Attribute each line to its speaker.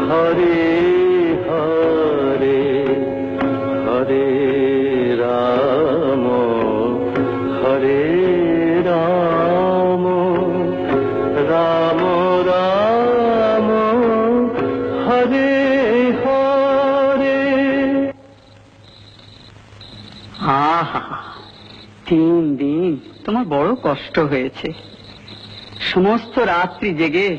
Speaker 1: হরে হরে হরে রাম হরে রাম রাম রাম হরে হরে।
Speaker 2: আহা, 3 দিন তোমার বড় কষ্ট হয়েছে। সমস্ত রাত্রি জেগে